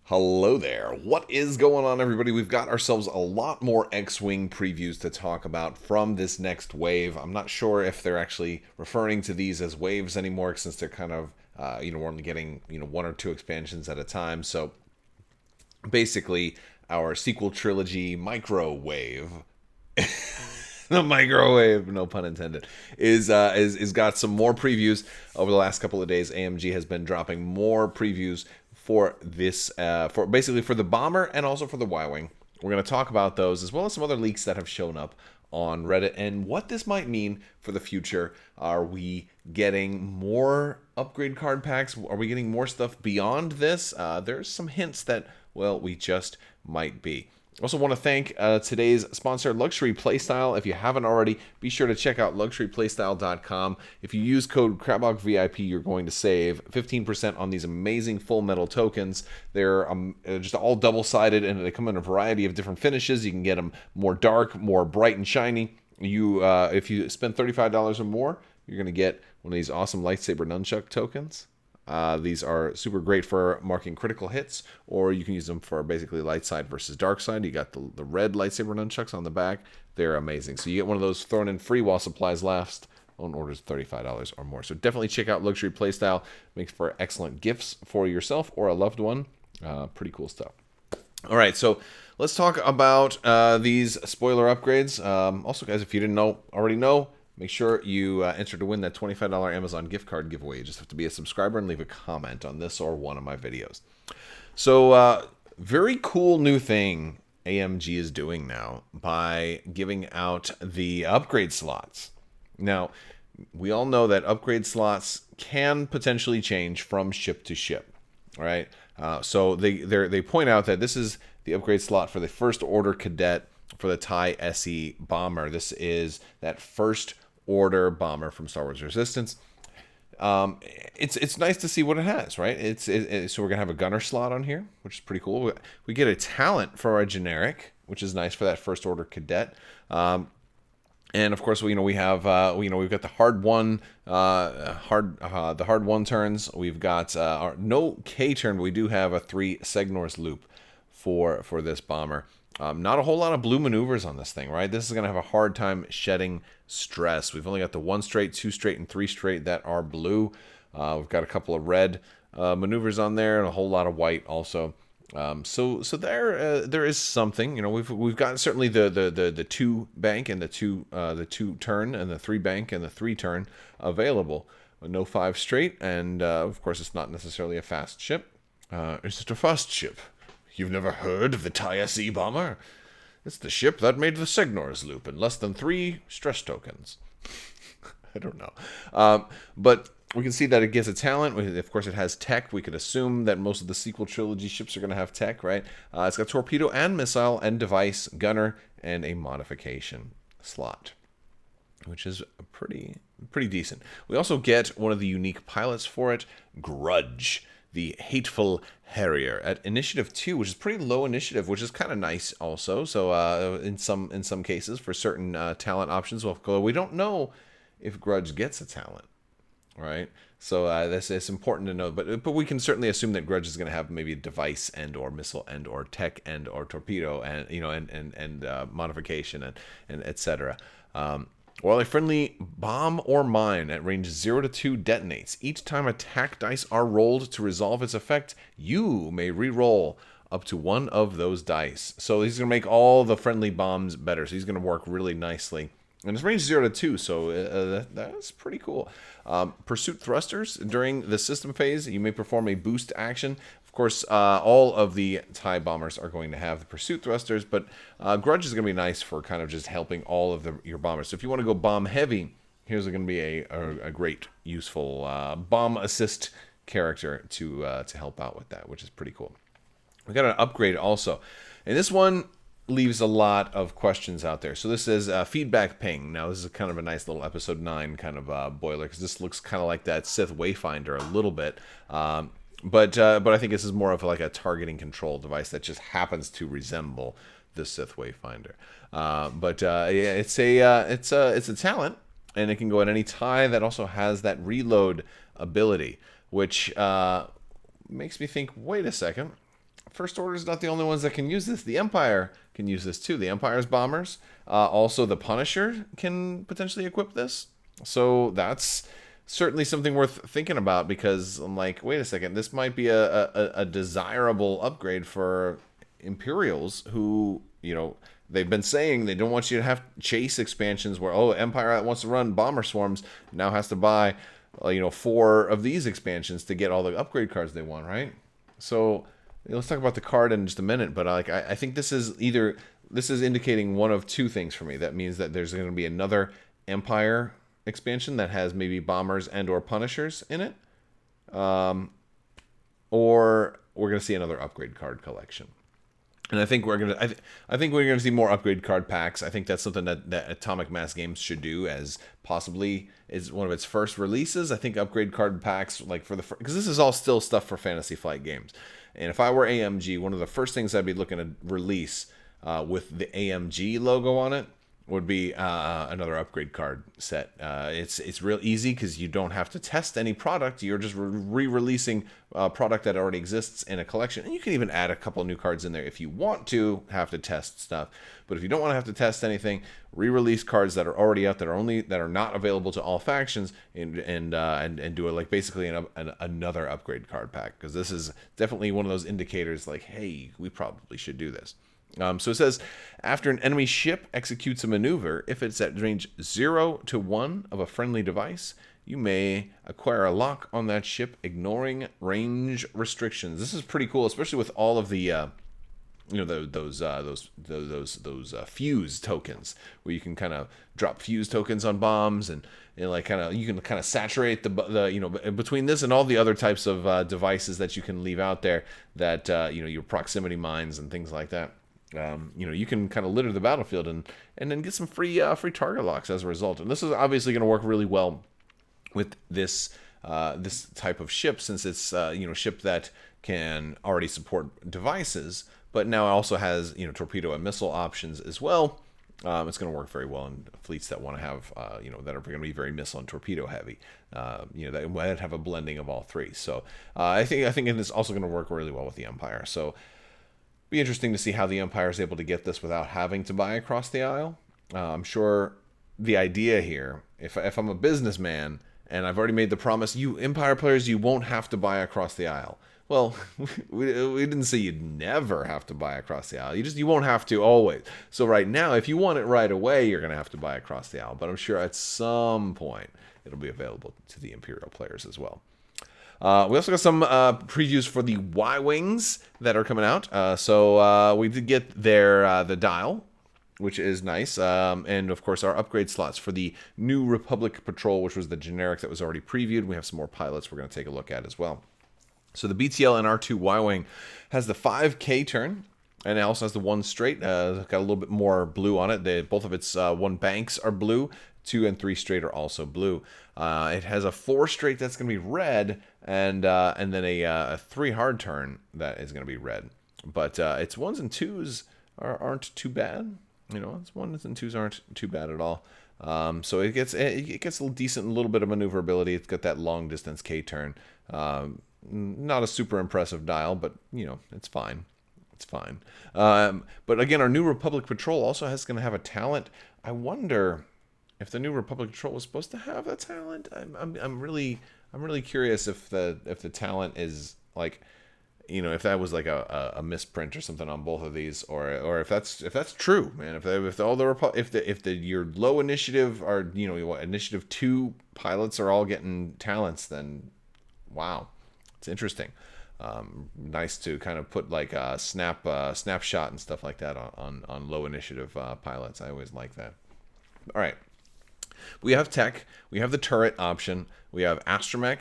Hello there. What is going on, everybody? We've got ourselves a lot more X-Wing previews to talk about from this next wave. I'm not sure if they're actually referring to these as waves anymore, since they're kind of, we're only getting, one or two expansions at a time. So basically, our sequel trilogy microwave, the microwave, no pun intended, is got some more previews over the last couple of days. AMG has been dropping more previews for this, for basically for the bomber and also for the Y-wing. We're going to talk about those as well as some other leaks that have shown up on Reddit and what this might mean for the future. Are we getting more upgrade card packs? Are we getting more stuff beyond this? There's some hints that, well, we just might be. Also want to thank today's sponsor, Luxury Playstyle. If you haven't already, be sure to check out luxuryplaystyle.com. If you use code Crabbok VIP, you're going to save 15% on these amazing full metal tokens. They're just all double-sided, and they come in a variety of different finishes. You can get them more dark, more bright and shiny. If you spend $35 or more, you're going to get one of these awesome lightsaber nunchuck tokens. These are super great for marking critical hits, or you can use them for basically light side versus dark side. You got the red lightsaber nunchucks on the back. They're amazing. So you get one of those thrown in free while supplies last on orders of $35 or more. So definitely check out Luxury Playstyle. Makes for excellent gifts for yourself or a loved one. Pretty cool stuff. All right, so let's talk about these spoiler upgrades. Also, guys, if you didn't already know, make sure you enter to win that $25 Amazon gift card giveaway. You just have to be a subscriber and leave a comment on this or one of my videos. So, very cool new thing AMG is doing now by giving out the upgrade slots. Now, we all know that upgrade slots can potentially change from ship to ship, right? So they point out that this is the upgrade slot for the First Order Cadet for the TIE SE bomber. This is that First Order bomber from Star Wars Resistance. It's nice to see what it has, right? So we're gonna have a gunner slot on here, which is pretty cool. We get a talent for our generic, which is nice for that First Order Cadet. And of course, we have we've got the hard one turns. We've got our no K turn, but we do have a 3 Segnor's loop for this bomber. Not a whole lot of blue maneuvers on this thing, right? This is going to have a hard time shedding stress. We've only got the 1 straight, 2 straight, and 3 straight that are blue. We've got a couple of red maneuvers on there and a whole lot of white also. So there is something. We've got certainly the 2 bank and the 2 turn and the 3 bank and the 3 turn available. No 5 straight, and of course it's not necessarily a fast ship. Is it a fast ship? You've never heard of the TIE SE bomber? It's the ship that made the Segnor's loop in less than 3 stress tokens. I don't know. But we can see that it gets a talent. Of course, it has tech. We could assume that most of the sequel trilogy ships are going to have tech, right? It's got torpedo and missile and device, gunner, and a modification slot, which is pretty decent. We also get one of the unique pilots for it, Grudge, the Hateful Harrier at Initiative 2, which is pretty low initiative, which is kind of nice also. So in some cases, for certain talent options, we don't know if Grudge gets a talent, right? So it's important to know. But we can certainly assume that Grudge is going to have maybe a device and or missile and or tech and or torpedo and and modification and etc. While a friendly bomb or mine at range 0 to 2 detonates, each time attack dice are rolled to resolve its effect, you may re-roll up to 1 of those dice. So he's going to make all the friendly bombs better. So he's going to work really nicely. And it's range 0 to 2, so that's pretty cool. Pursuit thrusters. During the system phase, you may perform a boost action. Of course, all of the TIE bombers are going to have the pursuit thrusters, but Grudge is going to be nice for kind of just helping all of your bombers. So if you want to go bomb heavy, here's going to be a great, useful bomb assist character to help out with that, which is pretty cool. We got an upgrade also. And this one leaves a lot of questions out there. So this is feedback ping. Now this is kind of a nice little episode 9 kind of boiler, because this looks kind of like that Sith Wayfinder a little bit. But I think this is more of like a targeting control device that just happens to resemble the Sith Wayfinder. It's a talent, and it can go at any TIE that also has that reload ability, which makes me think, wait a second. First Order is not the only ones that can use this. The Empire can use this too. The Empire's bombers. Also, the Punisher can potentially equip this. So that's certainly something worth thinking about, because I'm like, wait a second, this might be a desirable upgrade for Imperials who, they've been saying they don't want you to have chase expansions where, Empire that wants to run bomber swarms now has to buy, 4 of these expansions to get all the upgrade cards they want, right? So let's talk about the card in just a minute, but I think this is indicating one of two things for me. That means that there's going to be another Empire expansion that has maybe bombers and or Punishers in it, or we're going to see another upgrade card collection. And I think we're gonna see more upgrade card packs. I think that's something that Atomic Mass Games should do, as possibly is one of its first releases. I think upgrade card packs, because this is all still stuff for Fantasy Flight Games. And if I were AMG, one of the first things I'd be looking to release with the AMG logo on it would be another upgrade card set. It's real easy because you don't have to test any product. You're just re-releasing a product that already exists in a collection. And you can even add a couple new cards in there if you want to have to test stuff. But if you don't want to have to test anything, re-release cards that are already out, that are not available to all factions, and do it like basically another upgrade card pack. Because this is definitely one of those indicators like, hey, we probably should do this. So it says, after an enemy ship executes a maneuver, if it's at range 0 to 1 of a friendly device, you may acquire a lock on that ship, ignoring range restrictions. This is pretty cool, especially with all of the those fuse tokens, where you can kind of drop fuse tokens on bombs, and you can kind of saturate the between this and all the other types of devices that you can leave out there, that your proximity mines and things like that. You can kind of litter the battlefield and then get some free target locks as a result. And this is obviously going to work really well with this type of ship, since it's ship that can already support devices, but now also has torpedo and missile options as well. It's going to work very well in fleets that want to have that are going to be very missile and torpedo heavy. That might have a blending of all three. So I think it's also going to work really well with the Empire. So be interesting to see how the Empire is able to get this without having to buy across the aisle. I'm sure the idea here, if I'm a businessman and I've already made the promise, you Empire players, you won't have to buy across the aisle. Well, we didn't say you'd never have to buy across the aisle. You won't have to always. So right now, if you want it right away, you're going to have to buy across the aisle. But I'm sure at some point it'll be available to the Imperial players as well. We also got some previews for the Y-Wings that are coming out. So we did get the dial, which is nice. And, of course, our upgrade slots for the New Republic Patrol, which was the generic that was already previewed. We have some more pilots we're going to take a look at as well. So the BTL NR2 Y-Wing has the 5K turn, and it also has the 1 straight. Got a little bit more blue on it. Both of its 1 banks are blue. 2 and 3 straight are also blue. It has a 4 straight that's going to be red, and then a 3 hard turn that is going to be red. But its 1s and 2s aren't too bad. Its 1s and 2s aren't too bad at all. So it gets a little bit of maneuverability. It's got that long distance K turn. Not a super impressive dial, but it's fine. It's fine. But again, our New Republic Patrol also going to have a talent. I wonder if the New Republic Patrol was supposed to have a talent. I'm really curious if the talent is like, if that was like a misprint or something on both of these, or if that's true, man. If your low initiative or initiative 2 pilots are all getting talents, then wow, it's interesting. Nice to kind of put like a snapshot and stuff like that on low initiative pilots. I always like that. All right. We have tech, we have the turret option, we have astromech,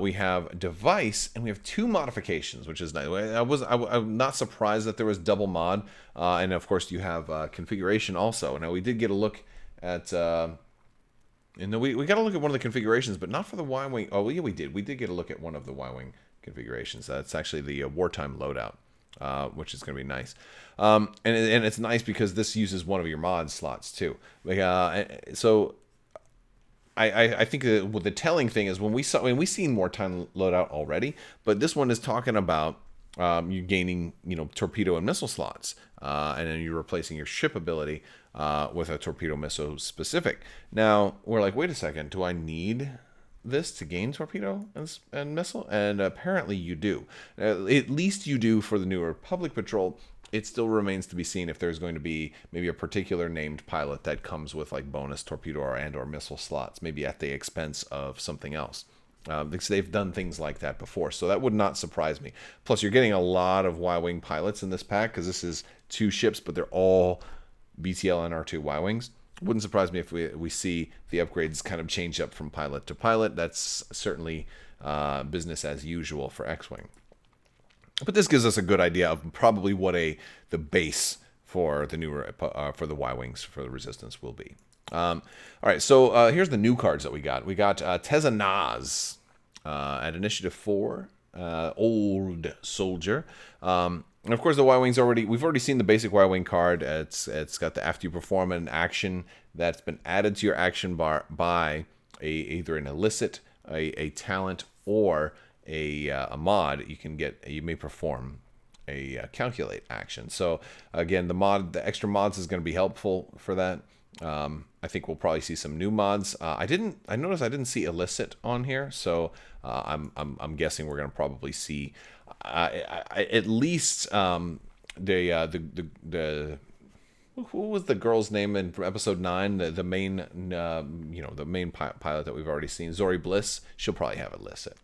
we have device, and we have 2 modifications, which is nice. I'm not surprised that there was double mod, and of course you have configuration also. Now we did get a look at, we got a look at one of the configurations, but not for the Y-Wing. Oh yeah, we did. We did get a look at one of the Y-Wing configurations. That's actually the wartime loadout. Which is going to be nice. And it's nice because this uses one of your mod slots too. So I think the telling thing is when we've seen wartime loadout already, but this one is talking about you're gaining, torpedo and missile slots, and then you're replacing your ship ability with a torpedo missile specific. Now we're like, wait a second, do I need this to gain torpedo and missile? And apparently you do. At least you do for the New Republic Patrol. It still remains to be seen if there's going to be maybe a particular named pilot that comes with like bonus torpedo or missile slots, maybe at the expense of something else. Because they've done things like that before, so that would not surprise me. Plus, you're getting a lot of Y-wing pilots in this pack because this is 2 ships, but they're all BTL and R2 Y-wings. Wouldn't surprise me if we see the upgrades kind of change up from pilot to pilot. That's certainly business as usual for X-wing. But this gives us a good idea of probably what the base for the newer for the Y-wings for the Resistance will be. All right, so here's the new cards that we got. We got Teza Naz at Initiative 4, Old Soldier. And of course, the Y-wings we've already seen the basic Y-wing card. It's got the after you perform an action that's been added to your action bar by either an illicit, a talent, or a mod. You may perform a calculate action. So again, the extra mods is going to be helpful for that. I think we'll probably see some new mods. I noticed I didn't see illicit on here, so I'm guessing we're gonna probably see at least the who was the girl's name in episode 9? The main the main pilot that we've already seen, Zori Bliss. She'll probably have illicit.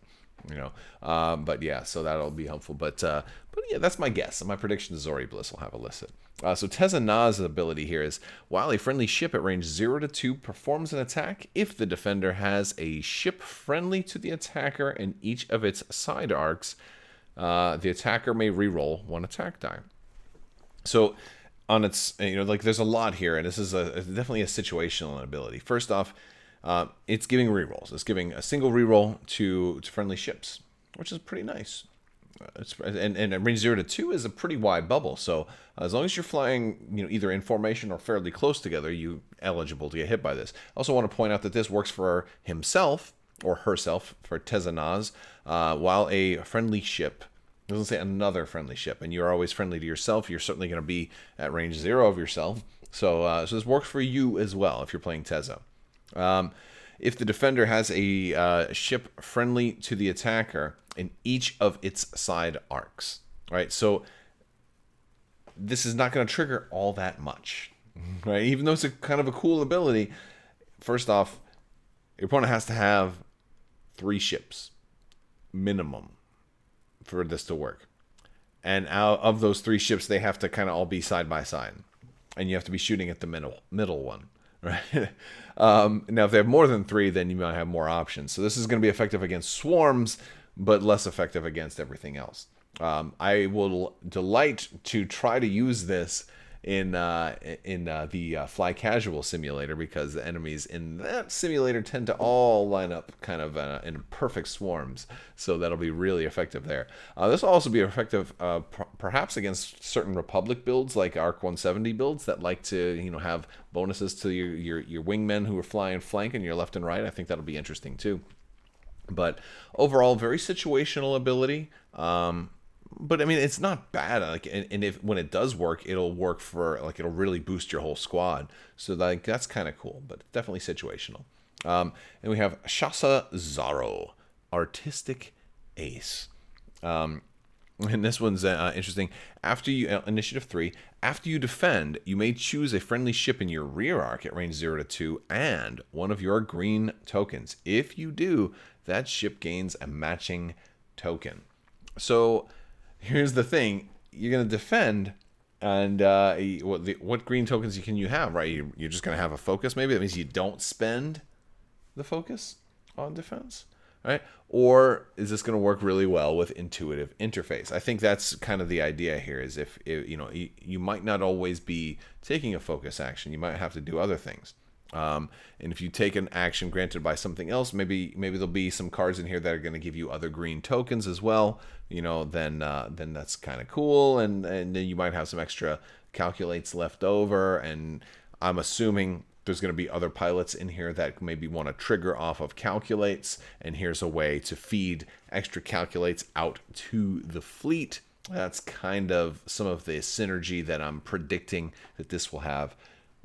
But yeah, so that'll be helpful. But yeah, that's my guess. My prediction is Zori Bliss will have illicit. So Teza Naz's ability here is, while a friendly ship at range 0 to 2 performs an attack, if the defender has a ship friendly to the attacker in each of its side arcs, the attacker may reroll 1 attack die. So on its, there's a lot here, and this is definitely a situational ability. First off, it's giving rerolls. It's giving a single reroll to friendly ships, which is pretty nice. And range 0 to 2 is a pretty wide bubble. So as long as you're flying, either in formation or fairly close together, you're eligible to get hit by this. I also want to point out that this works for himself or herself, for Teza Naz, while a friendly ship, it doesn't say another friendly ship, and you're always friendly to yourself. You're certainly going to be at range 0 of yourself. So this works for you as well if you're playing Teza. If the defender has a ship friendly to the attacker in each of its side arcs, right? So this is not going to trigger all that much, right? Even though it's a kind of a cool ability. First off, your opponent has to have 3 ships minimum for this to work, and out of those 3 ships, they have to kind of all be side by side, and you have to be shooting at the middle one. Right. Now, if they have more than 3, then you might have more options. So this is going to be effective against swarms, but less effective against everything else. I will delight to try to use this in the Fly Casual simulator, because the enemies in that simulator tend to all line up kind of in perfect swarms. So that'll be really effective there. This will also be effective perhaps against certain Republic builds, like ARC 170 builds that like to have bonuses to your wingmen who are flying flank and your left and right. I think that'll be interesting too. But overall, very situational ability. But I mean, it's not bad. And if when it does work, it'll work for it'll really boost your whole squad. So that's kind of cool, but definitely situational. And we have Shasa Zaro, Artistic Ace. And this one's interesting. After you Initiative 3, after you defend, you may choose a friendly ship in your rear arc at range 0 to 2 and one of your green tokens. If you do, that ship gains a matching token. So here's the thing: you're going to defend, and what green tokens can you have, right? You're just going to have a focus. Maybe that means you don't spend the focus on defense, right? Or is this going to work really well with intuitive interface? I think that's kind of the idea here. Is if you might not always be taking a focus action, you might have to do other things. And if you take an action granted by something else, maybe there'll be some cards in here that are going to give you other green tokens as well. Then that's kind of cool, and then you might have some extra calculates left over. And I'm assuming there's going to be other pilots in here that maybe want to trigger off of calculates, and here's a way to feed extra calculates out to the fleet. That's kind of some of the synergy that I'm predicting that this will have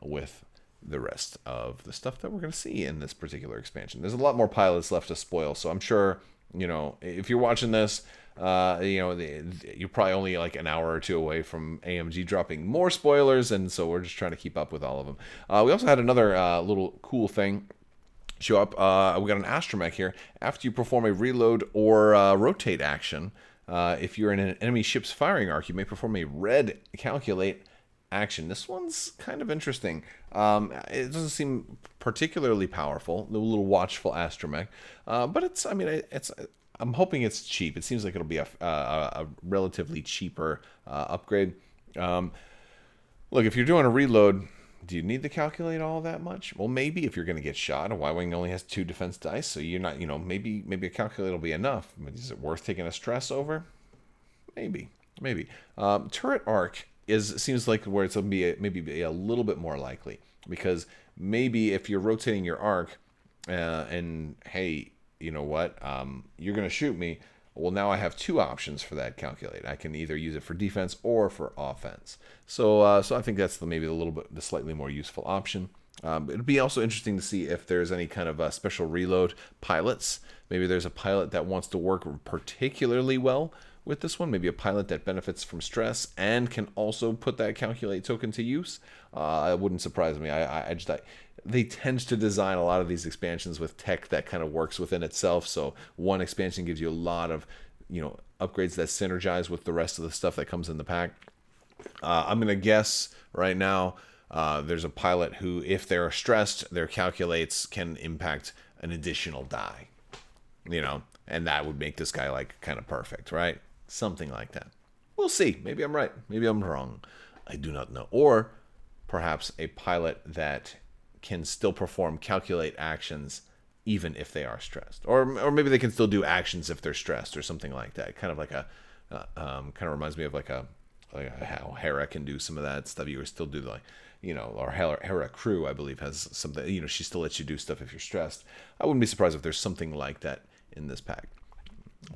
with the rest of the stuff that we're going to see in this particular expansion. There's a lot more pilots left to spoil, so I'm sure, if you're watching this, you're probably only like an hour or two away from AMG dropping more spoilers, and so we're just trying to keep up with all of them. We also had another little cool thing show up. We got an astromech here. After you perform a reload or rotate action, if you're in an enemy ship's firing arc, you may perform a red calculate action. This one's kind of interesting. It doesn't seem particularly powerful, the little watchful astromech, but I'm hoping it's cheap. It seems like it'll be a relatively cheaper upgrade. Look, if you're doing a reload, do you need to calculate all that much? Well, maybe if you're going to get shot. A Y-Wing only has 2 defense dice, so you're not, maybe a calculate will be enough. But is it worth taking a stress over? Maybe. Turret arc seems like where it's going to be a little bit more likely, because maybe if you're rotating your arc, and hey, you know what, you're going to shoot me. Well, now I have 2 options for that calculate. I can either use it for defense or for offense. So I think that's maybe the slightly more useful option. It'd be also interesting to see if there's any kind of special reload pilots. Maybe there's a pilot that wants to work particularly well with this one. Maybe a pilot that benefits from stress and can also put that calculate token to use. It wouldn't surprise me. They tend to design a lot of these expansions with tech that kind of works within itself. So one expansion gives you a lot of, upgrades that synergize with the rest of the stuff that comes in the pack. I'm going to guess right now there's a pilot who, if they're stressed, their calculates can impact an additional die, and that would make this guy like kind of perfect, right? Something like that. We'll see. Maybe I'm right. Maybe I'm wrong. I do not know. Or perhaps a pilot that can still perform calculate actions even if they are stressed, or maybe they can still do actions if they're stressed, or something like that. Kind of like kind of reminds me of like how Hera can do some of that stuff. You still do or Hera Crew, I believe, has something. She still lets you do stuff if you're stressed. I wouldn't be surprised if there's something like that in this pack.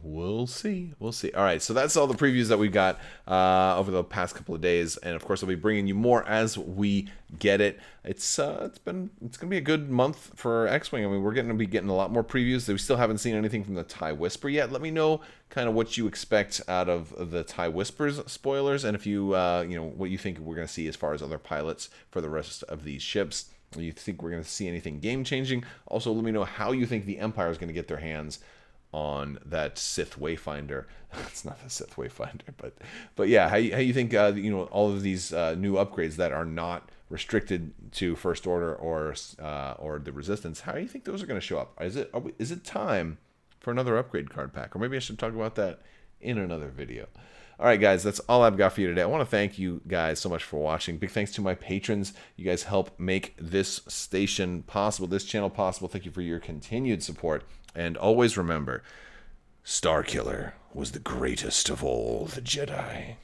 We'll see. All right, so that's all the previews that we've got over the past couple of days, and of course I'll be bringing you more as we get it. It's gonna be a good month for X-Wing. I mean, we're going to be getting a lot more previews. We still haven't seen anything from the TIE Whisper yet. Let me know kind of what you expect out of the TIE Whispers spoilers, and if you what you think we're going to see as far as other pilots for the rest of these ships. Do you think we're going to see anything game-changing? Also, let me know how you think the Empire is going to get their hands on that Sith Wayfinder. It's not the Sith Wayfinder, but yeah, how you think all of these new upgrades that are not restricted to First Order or the Resistance, how do you think those are going to show up? Is it time for another upgrade card pack? Or maybe I should talk about that in another video. All right, guys, that's all I've got for you today. I want to thank you guys so much for watching. Big thanks to my patrons. You guys help make this station possible, this channel possible. Thank you for your continued support. And always remember, Starkiller was the greatest of all the Jedi.